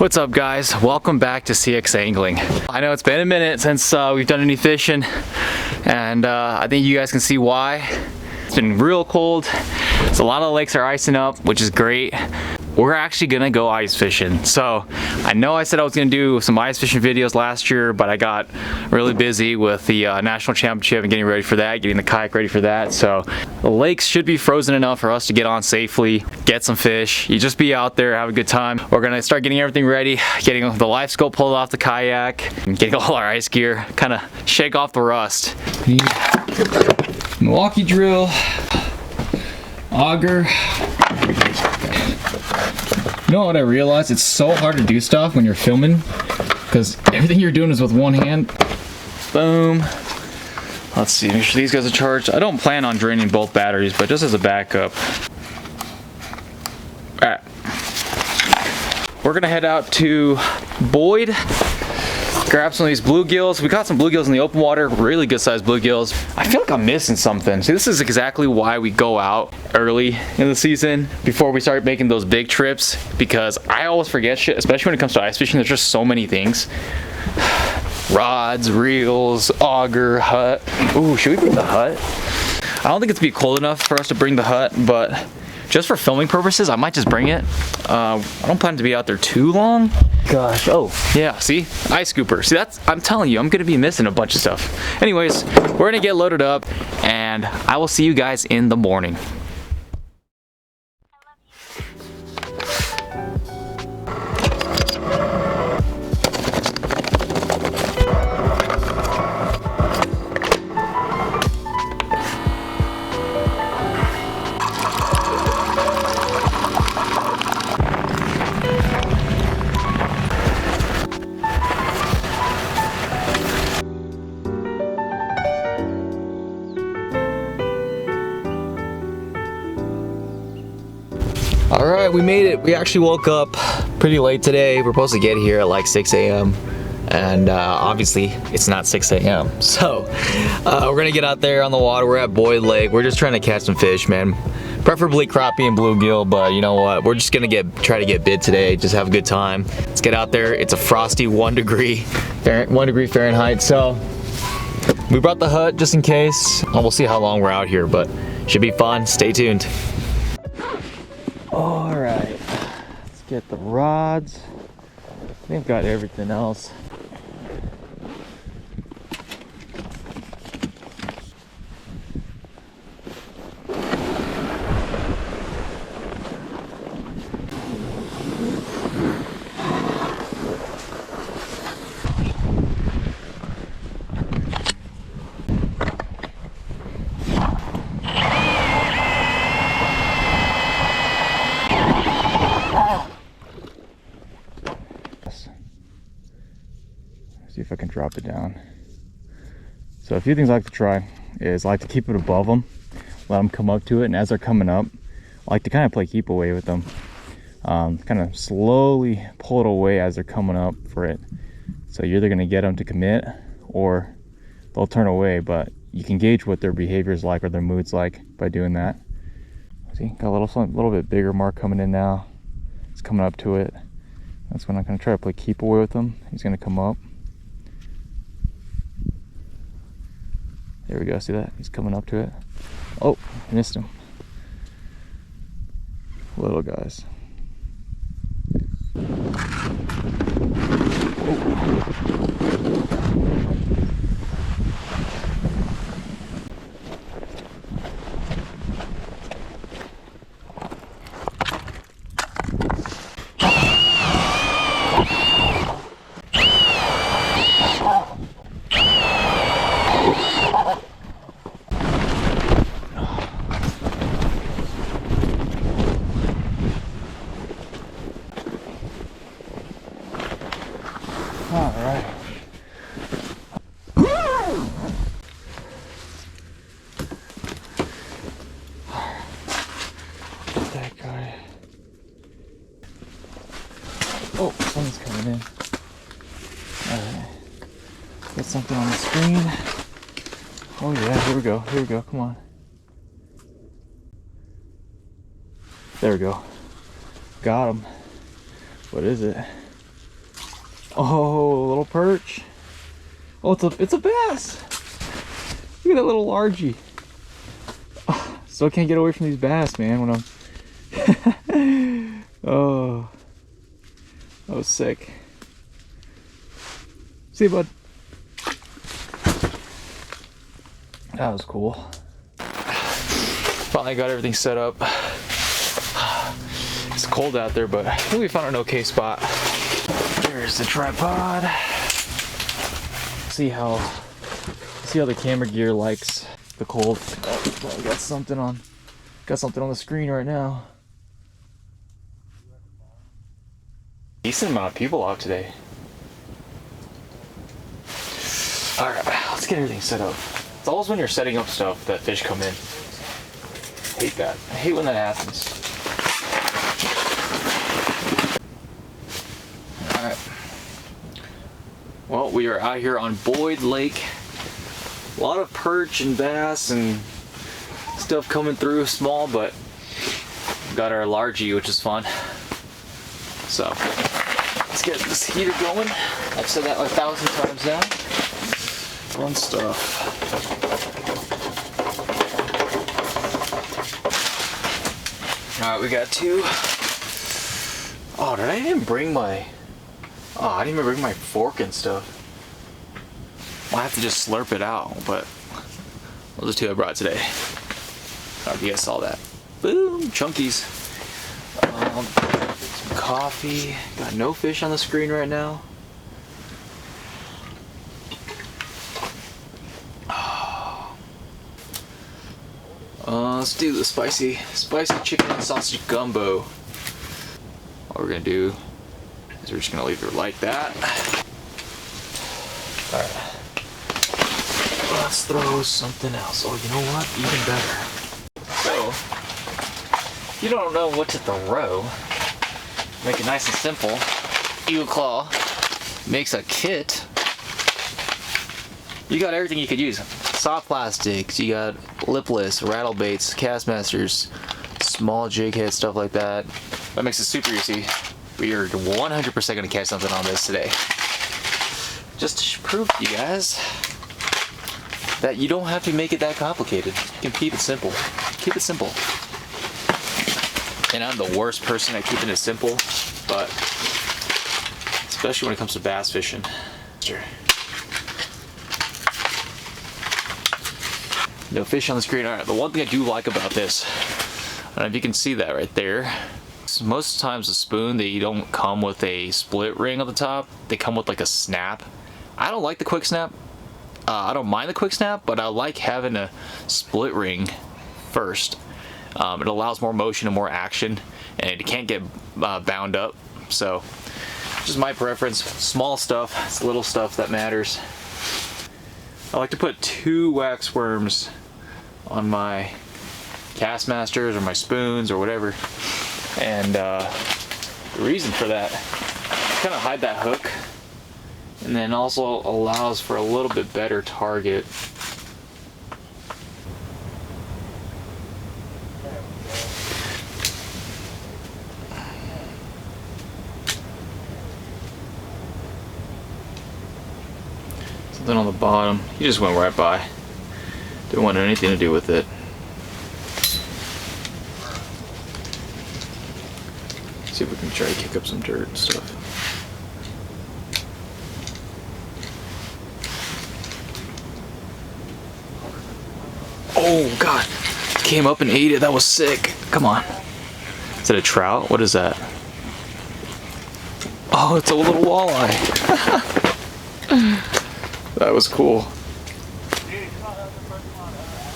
What's up, guys? Welcome back to CXANGLING. I know it's been a minute since we've done any fishing, and I think you guys can see why. It's been real cold, so a lot of lakes are icing up, which is great. We're actually gonna go ice fishing. So I know I said I was gonna do some ice fishing videos last year, but I got really busy with the national championship and getting ready for that, getting the kayak ready for that. So the lakes should be frozen enough for us to get on safely, get some fish. You just be out there, have a good time. We're gonna start getting everything ready, getting the life scope pulled off the kayak, and getting all our ice gear, kind of shake off the rust. Milwaukee drill, auger. You know what I realized? It's so hard to do stuff when you're filming because everything you're doing is with one hand. Boom. Let's see, make sure these guys are charged. I don't plan on draining both batteries, but just as a backup. Alright. We're gonna head out to Boyd, grab some of these bluegills. We caught some bluegills in the open water, really good sized bluegills. I feel like I'm missing something. See, this is exactly why we go out early in the season before we start making those big trips, because I always forget shit, especially when it comes to ice fishing. There's just so many things. Rods, reels, auger, hut. Ooh, should we bring the hut? I don't think it's be cold enough for us to bring the hut, but just for filming purposes, I might just bring it. I don't plan to be out there too long. Gosh, oh, yeah, see? Ice scooper. See, I'm telling you, I'm gonna be missing a bunch of stuff. Anyways, we're gonna get loaded up, and I will see you guys in the morning. All right, we made it. We actually woke up pretty late today. We're supposed to get here at like 6 a.m. and obviously it's not 6 a.m. So we're gonna get out there on the water. We're at Boyd Lake. We're just trying to catch some fish, man. Preferably crappie and bluegill, but you know what? We're just gonna try to get bit today. Just have a good time. Let's get out there. It's a frosty 1 degree Fahrenheit. So we brought the hut just in case. We'll see how long we're out here, but should be fun. Stay tuned. All right, let's get the rods. I think I've got everything else. See if I can drop it down. So a few things I like to try is I like to keep it above them, let them come up to it, and as they're coming up, I like to kind of play keep away with them. Kind of slowly pull it away as they're coming up for it. So you're either going to get them to commit or they'll turn away, but you can gauge what their behavior is like or their mood's like by doing that. See, got a little bit bigger mark coming in now. It's coming up to it. That's when I'm going to try to play keep away with him. He's going to come up. There we go, see that? He's coming up to it. Oh, missed him. Little guys. All right. That guy. Oh, someone's coming in. All right. Get something on the screen. Oh yeah, here we go. Here we go. Come on. There we go. Got him. What is it? Oh, a little perch. Oh, it's a bass. Look at that little largie. Oh, still can't get away from these bass, man. When I'm oh, that was sick. See you, bud. That was cool. Finally got everything set up. It's cold out there, but I think we found an okay spot. There's the tripod. See how the camera gear likes the cold. Oh, I got something on the screen right now. Decent amount of people out today. All right, let's get everything set up. It's always when you're setting up stuff that fish come in. I hate that. I hate when that happens. Alright. Well, we are out here on Boyd Lake. A lot of perch and bass and stuff coming through, small, but we got our largie, which is fun. So, let's get this heater going. I've said that 1,000 times now. Fun stuff. Alright, we got two. Oh, did I even bring my... Oh, I didn't even bring my fork and stuff. I'll have to just slurp it out, but those are two I brought today. I don't know if you guys saw that. Boom! Chunkies. Some coffee. Got no fish on the screen right now. Let's do the spicy chicken and sausage gumbo. What we're gonna do is we're just gonna leave it like that. Alright. Let's throw something else. Oh, you know what? Even better. So, if you don't know what to throw, make it nice and simple. Eagle Claw makes a kit. You got everything you could use. Soft plastics, you got lipless, rattle baits, cast masters, small jig head, stuff like that. That makes it super easy. We are 100% gonna catch something on this today. Just to prove to you guys that you don't have to make it that complicated. You can keep it simple. Keep it simple. And I'm the worst person at keeping it simple, but especially when it comes to bass fishing. No fish on the screen. Alright, the one thing I do like about this, I don't know if you can see that right there. Most times the spoon, they don't come with a split ring at the top. They come with like a snap. I don't like the quick snap. I don't mind the quick snap, but I like having a split ring first. It allows more motion and more action, and it can't get bound up. So, just my preference. Small stuff, it's little stuff that matters. I like to put 2 wax worms on my cast masters or my spoons or whatever, and the reason for that, kind of hide that hook, and then also allows for a little bit better target. Something on the bottom. He just went right by. Didn't want anything to do with it. See if we can try to kick up some dirt and stuff. Oh God! Came up and ate it. That was sick. Come on. Is that a trout? What is that? Oh, it's a little walleye. That was cool.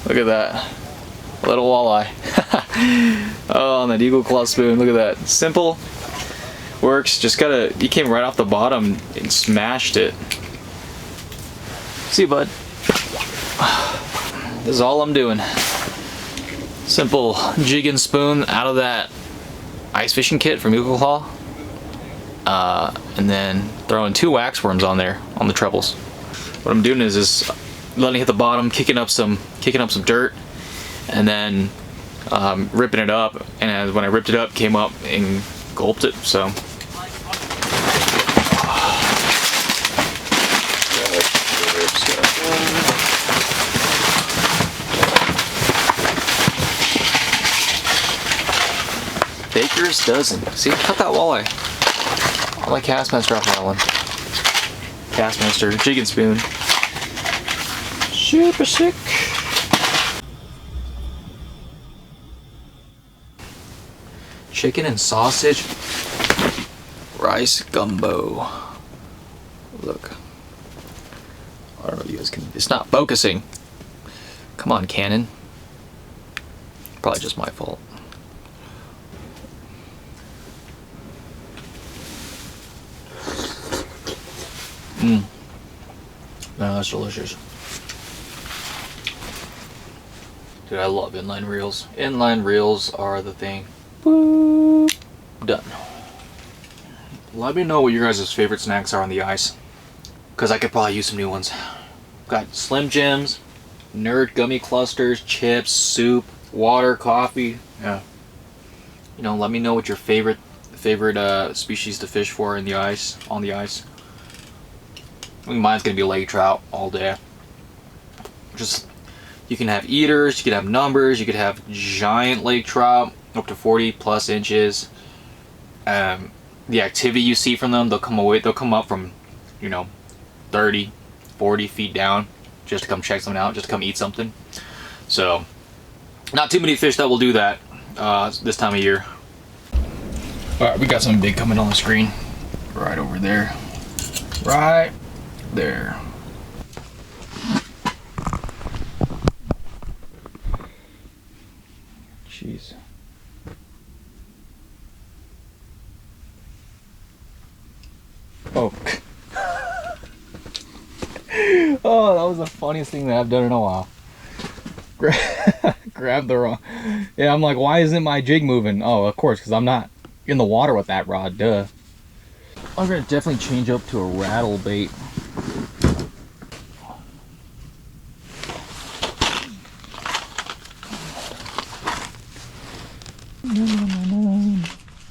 Look at that. Little walleye. Oh, on that Eagle Claw spoon. Look at that. Simple. Works. Just gotta... You came right off the bottom and smashed it. See you, bud. This is all I'm doing. Simple jig and spoon out of that ice fishing kit from Eagle Claw. And then throwing 2 wax worms on there on the trebles. What I'm doing is letting it hit the bottom, kicking up some dirt, and then ripping it up. And when I ripped it up, came up and gulped it. So nice dozen. See, cut that walleye. I like Castmaster off that one. Castmaster, jig and spoon. Super sick. Chicken and sausage rice gumbo. Look. I don't know if you guys can. It's not focusing. Come on, Canon. Probably just my fault. Mmm. No, that's delicious. Dude, I love inline reels. Inline reels are the thing. Boop. Done. Let me know what your guys' favorite snacks are on the ice, because I could probably use some new ones. Got Slim Jims, Nerd Gummy Clusters, chips, soup, water, coffee. Yeah. You know, let me know what your favorite species to fish for in the ice, on the ice. I mean, mine's gonna be lake trout all day. Just, you can have eaters, you could have numbers, you could have giant lake trout up to 40 plus inches. The activity you see from them, they'll come up from, you know, 30, 40 feet down just to come check something out, just to come eat something. So, not too many fish that will do that this time of year. Alright, we got something big coming on the screen. Right over there. Right there. Jeez. Oh. Oh, that was the funniest thing that I've done in a while. Grab the rod. Yeah, I'm like, why isn't my jig moving? Oh, of course, because I'm not in the water with that rod, duh. I'm gonna definitely change up to a rattle bait.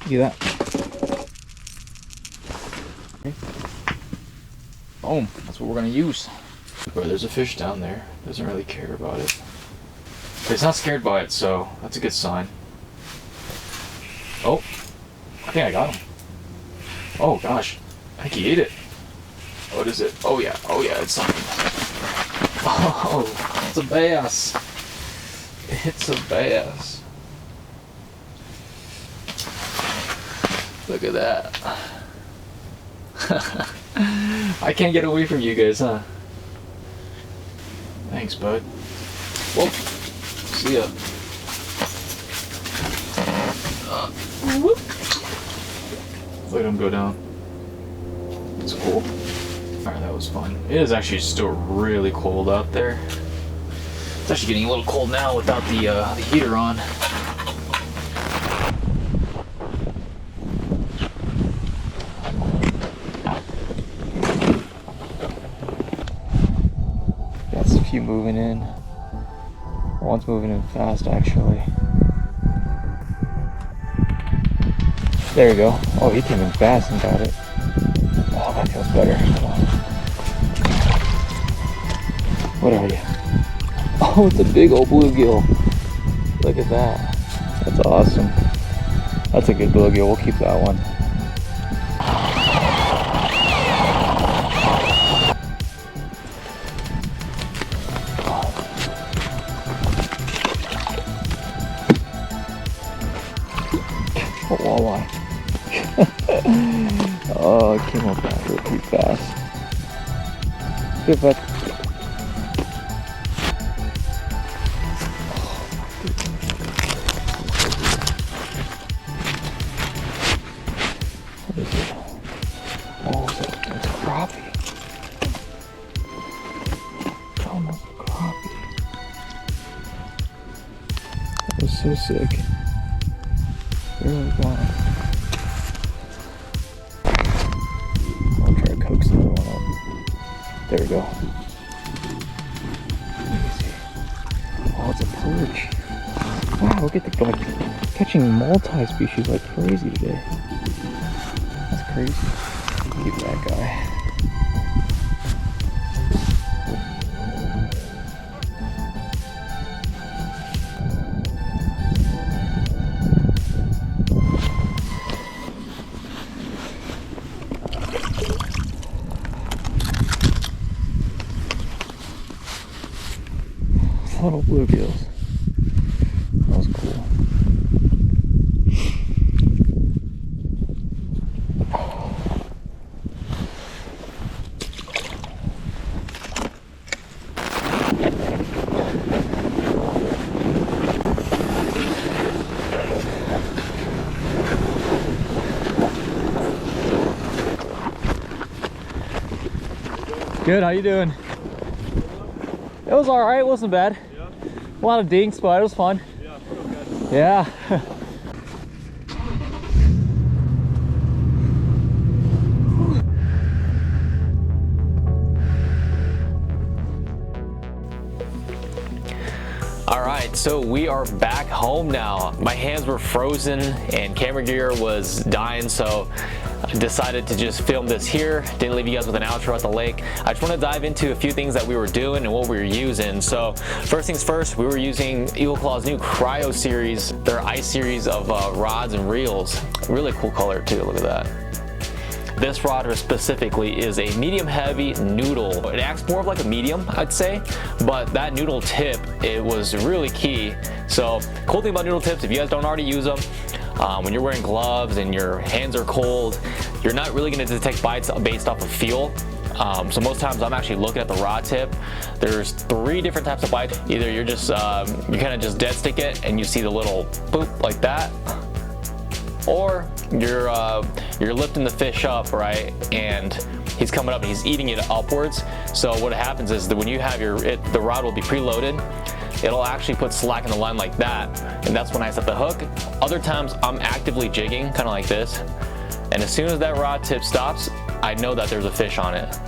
Look at that. Boom, that's what we're gonna use. Bro, there's a fish down there. Doesn't really care about it. But it's not scared by it, so that's a good sign. Oh, I think I got him. Oh gosh, I think he ate it. What is it? Oh yeah, it's something. Oh, it's a bass. It's a bass. Look at that. I can't get away from you guys, huh? Thanks, bud. Whoa. See ya. Whoop. Look at him go down. It's cool. Alright, that was fun. It is actually still really cold out there. It's actually getting a little cold now without the heater on. Moving in. One's moving in fast, actually. There you go. Oh, he came in fast and got it. Oh, that feels better. Come on. What are you? Oh, it's a big old bluegill. Look at that. That's awesome. That's a good bluegill. We'll keep that one. Walleye. Oh, it came up after pretty fast. Good, but what is it? Oh, it's a crappie. It's almost a crappie. That was so sick. Really gone. I'll try to coax the other one up. There we go. Easy. Oh, it's a perch. Wow, look at the like catching multi-species like crazy today. That's crazy. Keep that guy. Little bluegills. That was cool. Good, how you doing? It was alright, it wasn't bad. Yeah. A lot of dinks, but it was fun. Yeah, okay. Yeah. Alright, so we are back home now. My hands were frozen and camera gear was dying, so I decided to just film this here. Didn't leave you guys with an outro at the lake. I just want to dive into a few things that we were doing and what we were using. So first things first, we were using Eagle Claw's new Cryo series, their ice series of rods and reels. Really cool color too, look at that. This rod specifically is a medium heavy noodle. It acts more of like a medium, I'd say, but that noodle tip, it was really key. So cool thing about noodle tips, if you guys don't already use them, when you're wearing gloves and your hands are cold, you're not really going to detect bites based off of feel. So most times I'm actually looking at the rod tip. There's 3 different types of bites. Either you're just you kind of just dead stick it and you see the little boop like that, or you're lifting the fish up, right, and he's coming up and he's eating it upwards. So what happens is that when you have the rod will be preloaded, it'll actually put slack in the line like that, and that's when I set the hook. Other times I'm actively jigging, kind of like this, and as soon as that rod tip stops, I know that there's a fish on it.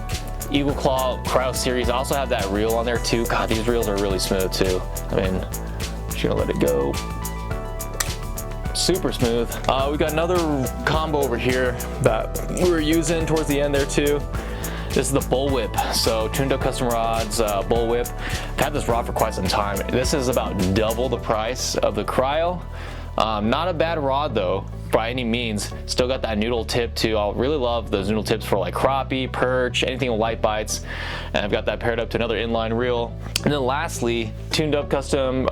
Eagle Claw Cryo series, I also have that reel on there too. God, these reels are really smooth too. I mean, just gonna let it go. Super smooth. We got another combo over here that we were using towards the end there too. This is the bullwhip. So tuned up custom rods, bullwhip. I've had this rod for quite some time. This is about double the price of the Cryo. Not a bad rod though, by any means. Still got that noodle tip too. I really love those noodle tips for like crappie, perch, anything with light bites. And I've got that paired up to another inline reel. And then lastly, tuned up custom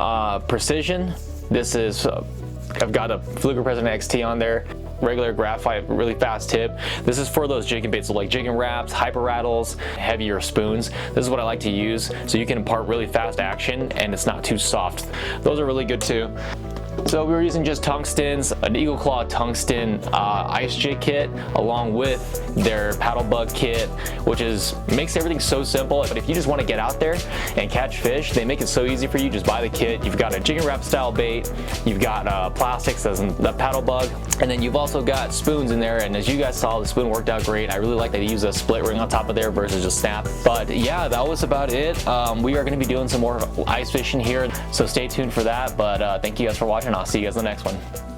precision. This is, I've got a Fluker President XT on there. Regular graphite, really fast tip. This is for those jigging baits, so like jigging wraps, hyper rattles, heavier spoons. This is what I like to use, so you can impart really fast action and it's not too soft. Those are really good too. So we were using just tungstens, an Eagle Claw tungsten ice jig kit, along with their paddle bug kit, which makes everything so simple. But if you just want to get out there and catch fish, they make it so easy for you. Just buy the kit. You've got a jigging wrap style bait, you've got plastics as in the paddle bug, and then you've also got spoons in there. And as you guys saw, the spoon worked out great. I really like that they use a split ring on top of there versus just snap. But yeah, that was about it. We are going to be doing some more ice fishing here, so stay tuned for that. But thank you guys for watching. I'll see you guys in the next one.